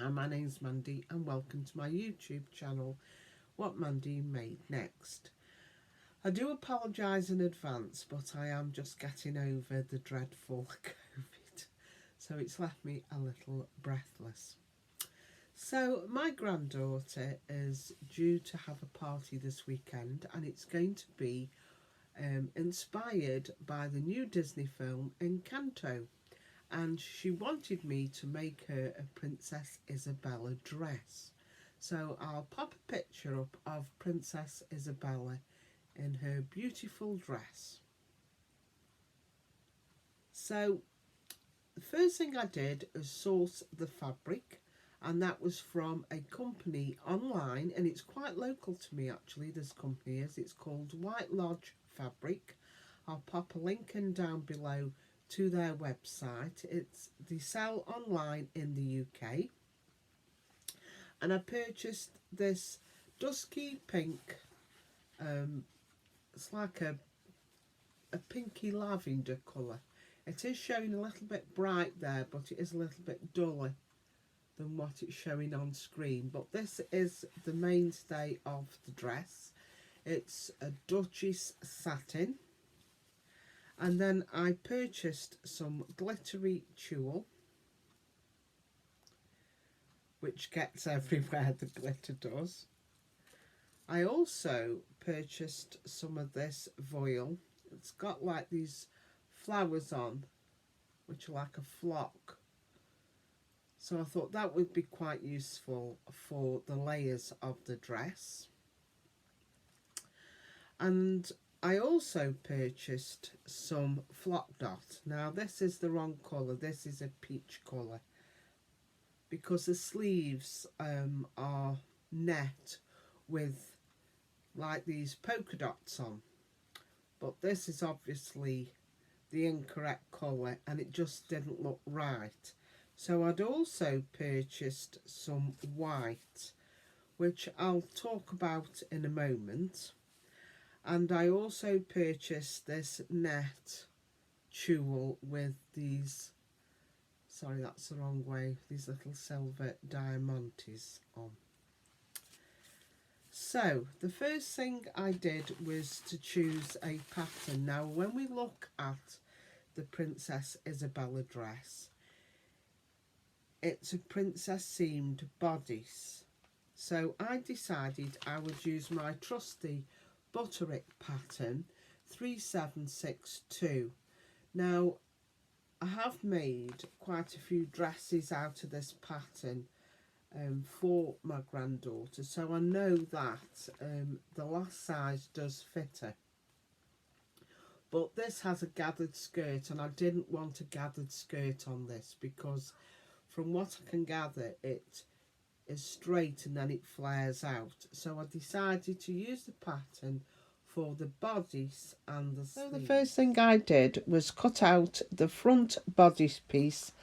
Hi, my name's Mandy and welcome to my YouTube channel, What Mandy Made Next. I do apologise in advance, but I am just getting over the dreadful COVID, so it's left me a little breathless. So my granddaughter is due to have a party this weekend, and it's going to be inspired by the new Disney film Encanto. And she wanted me to make her a Princess Isabella dress. So I'll pop a picture up of Princess Isabella in her beautiful dress. So the first thing I did was source the fabric, and that was from a company online, and it's quite local to me actually, this company is. It's called White Lodge Fabric. I'll pop a link in down below to their website. They sell online in the UK, and I purchased this dusky pink, it's like a pinky lavender colour. It is showing a little bit bright there, but it is a little bit duller than what it's showing on screen. But this is the mainstay of the dress. It's a Duchess satin. And then I purchased some glittery tulle, which gets everywhere the glitter does. I also purchased some of this voile. It's got like these flowers on, which are like a flock. So I thought that would be quite useful for the layers of the dress. And I also purchased some flock dot. Now this is the wrong colour, this is a peach colour, because the sleeves are net with like these polka dots on, but this is obviously the incorrect colour and it just didn't look right. So I'd also purchased some white, which I'll talk about in a moment. And I also purchased this net tulle with these, sorry that's the wrong way, these little silver diamantes on. So the first thing I did was to choose a pattern. Now when we look at the Princess Isabella dress, it's a princess seamed bodice. So I decided I would use my trusty Butterick pattern 3762. Now I have made quite a few dresses out of this pattern for my granddaughter, so I know that the last size does fit her. But this has a gathered skirt, and I didn't want a gathered skirt on this because from what I can gather it is straight and then it flares out. So I decided to use the pattern for the bodice and the sleeves. So the first thing I did was cut out the front bodice piece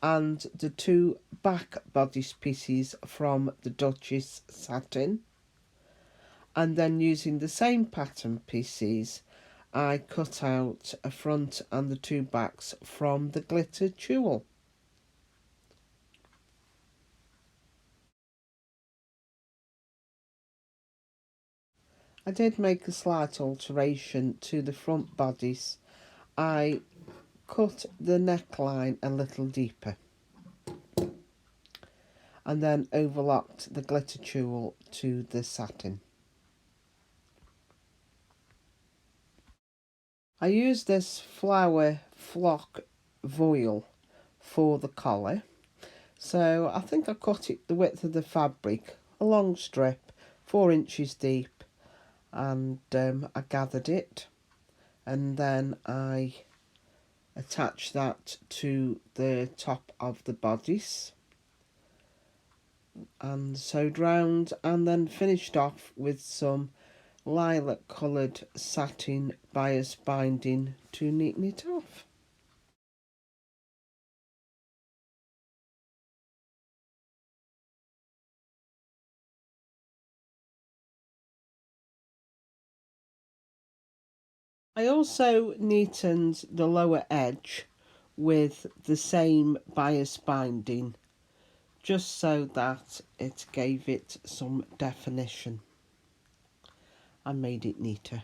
and the two back bodice pieces from the Duchess satin, and then using the same pattern pieces I cut out a front and the two backs from the glitter tulle. I did make a slight alteration to the front bodice. I cut the neckline a little deeper and then overlocked the glitter tulle to the satin. I used this flower flock voile for the collar, so I think I cut it the width of the fabric, a long strip, 4 inches deep, and I gathered it, and then I attached that to the top of the bodice and sewed round, and then finished off with some lilac coloured satin bias binding to neaten it off. I also neatened the lower edge with the same bias binding just so that it gave it some definition and made it neater.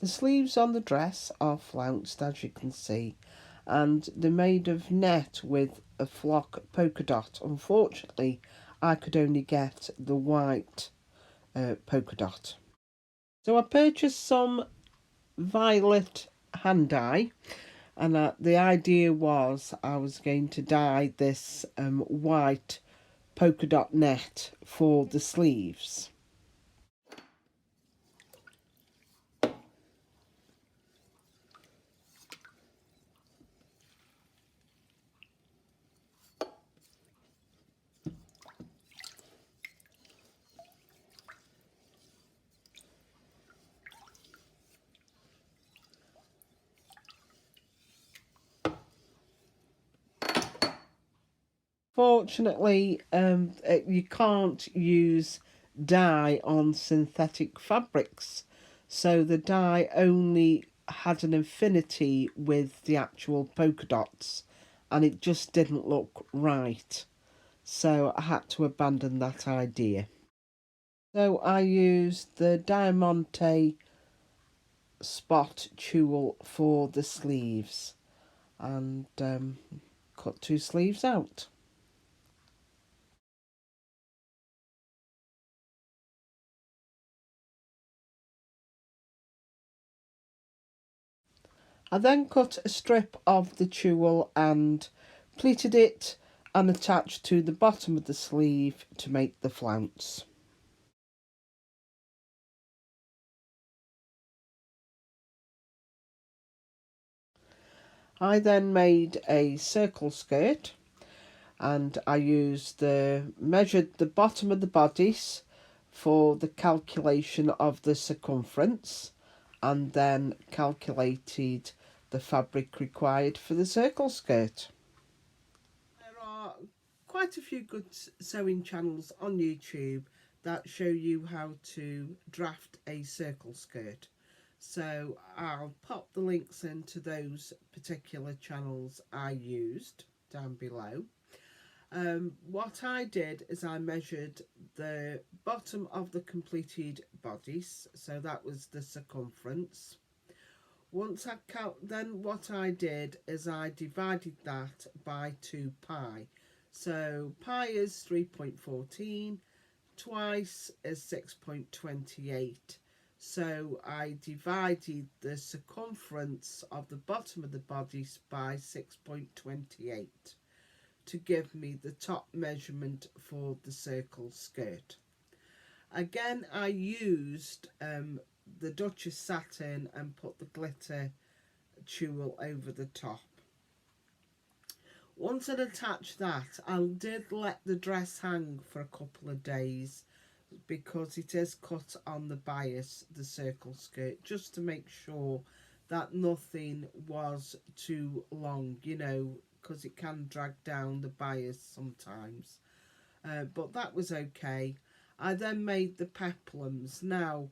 The sleeves on the dress are flounced, as you can see, and they're made of net with a flock polka dot. Unfortunately, I could only get the white polka dot. So I purchased some violet hand dye, and the idea was I was going to dye this white polka dot net for the sleeves. Fortunately, you can't use dye on synthetic fabrics, so the dye only had an affinity with the actual polka dots, and it just didn't look right, so I had to abandon that idea. So I used the Diamante spot tulle for the sleeves, and cut 2 sleeves out. I then cut a strip of the tulle and pleated it and attached to the bottom of the sleeve to make the flounce. I then made a circle skirt, and I measured the bottom of the bodice for the calculation of the circumference, and then calculated the fabric required for the circle skirt. There are quite a few good sewing channels on YouTube that show you how to draft a circle skirt. So I'll pop the links into those particular channels I used down below. What I did is I measured the bottom of the completed bodice, so that was the circumference. Then what I did is I divided that by 2 pi. So pi is 3.14, twice is 6.28. So I divided the circumference of the bottom of the bodice by 6.28 to give me the top measurement for the circle skirt. Again, I used the Duchess satin and put the glitter tulle over the top. Once I'd attached that, I did let the dress hang for a couple of days because it is cut on the bias, the circle skirt, just to make sure that nothing was too long, you know, because it can drag down the bias sometimes. But that was okay. I then made the peplums. Now,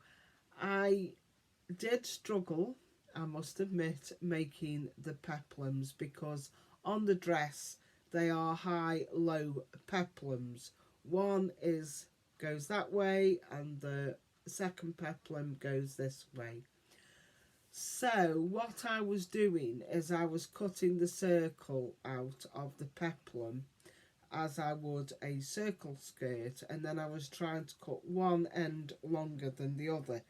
I did struggle, I must admit, making the peplums because on the dress they are high-low peplums. One goes that way and the second peplum goes this way. So what I was doing is I was cutting the circle out of the peplum as I would a circle skirt, and then I was trying to cut one end longer than the other,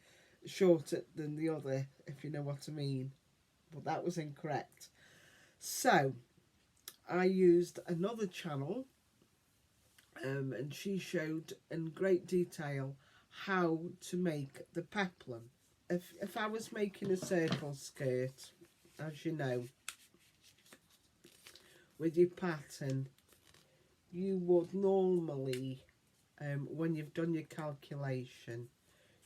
shorter than the other, if you know what I mean. But that was incorrect. So I used another channel, and she showed in great detail how to make the peplum. If I was making a circle skirt, as you know, with your pattern, you would normally, when you've done your calculation,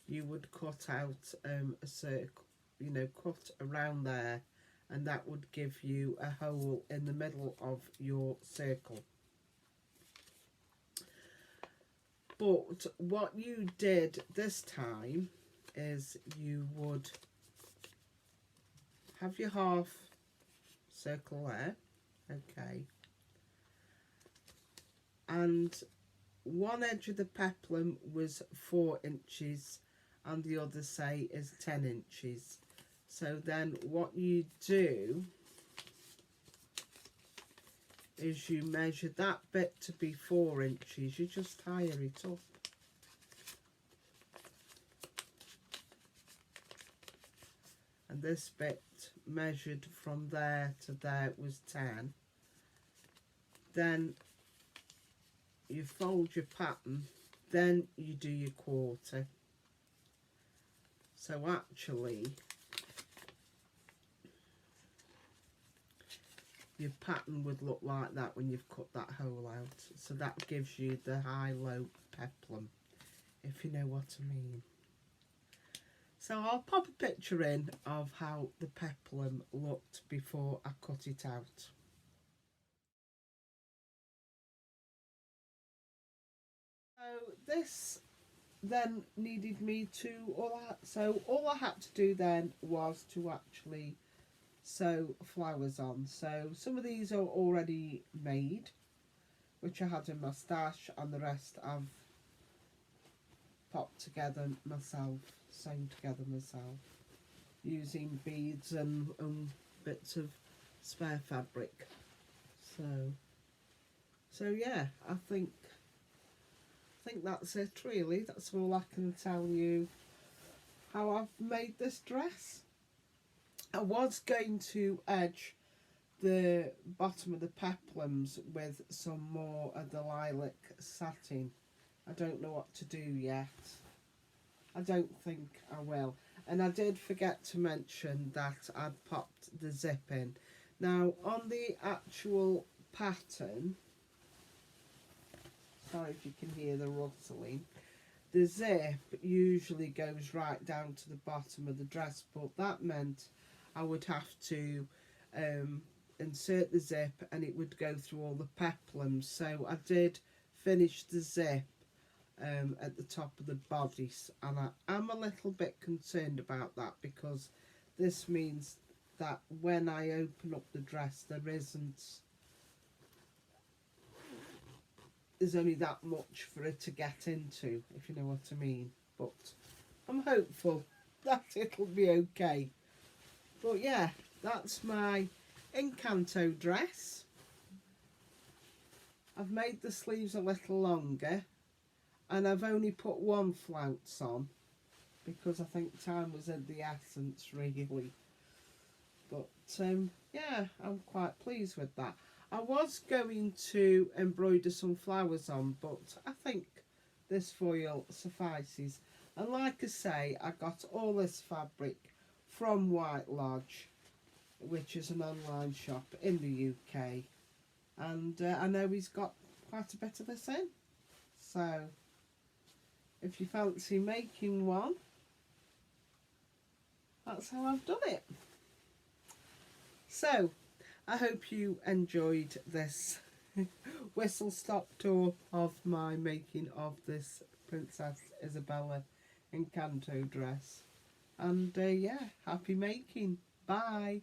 you would cut out a circle, you know, cut around there, and that would give you a hole in the middle of your circle. But what you did this time is you would have your half circle there. Okay. And one edge of the peplum was 4 inches and the other, say, is 10 inches. So then what you do is you measure that bit to be 4 inches. You just higher it up. And this bit measured from there to there was 10. Then you fold your pattern, then you do your quarter. So actually your pattern would look like that when you've cut that hole out. So that gives you the high-low peplum, if you know what I mean. So I'll pop a picture in of how the peplum looked before I cut it out. So this then needed me to, all I had to do then was to actually sew flowers on. So some of these are already made, which I had in my stash, and the rest I've popped together myself, sewn together myself, using beads and bits of spare fabric. So yeah, I think that's it really. That's all I can tell you how I've made this dress. I was going to edge the bottom of the peplums with some more of the lilac satin. I don't know what to do yet. I don't think I will. And I did forget to mention that I'd popped the zip in. Now on the actual pattern, sorry if you can hear the rustling, the zip usually goes right down to the bottom of the dress, but that meant I would have to insert the zip and it would go through all the peplums. So I did finish the zip at the top of the bodice, and I am a little bit concerned about that because this means that when I open up the dress there's only that much for it to get into, if you know what I mean. But I'm hopeful that it'll be okay. But yeah, that's my Encanto dress. I've made the sleeves a little longer, and I've only put one flounce on because I think time was of the essence really. But yeah, I'm quite pleased with that. I was going to embroider some flowers on, but I think this foil suffices. And like I say, I got all this fabric from White Lodge, which is an online shop in the UK. And I know he's got quite a bit of this in. So if you fancy making one, that's how I've done it. So I hope you enjoyed this whistle-stop tour of my making of this Princess Isabella Encanto dress. And yeah, happy making. Bye.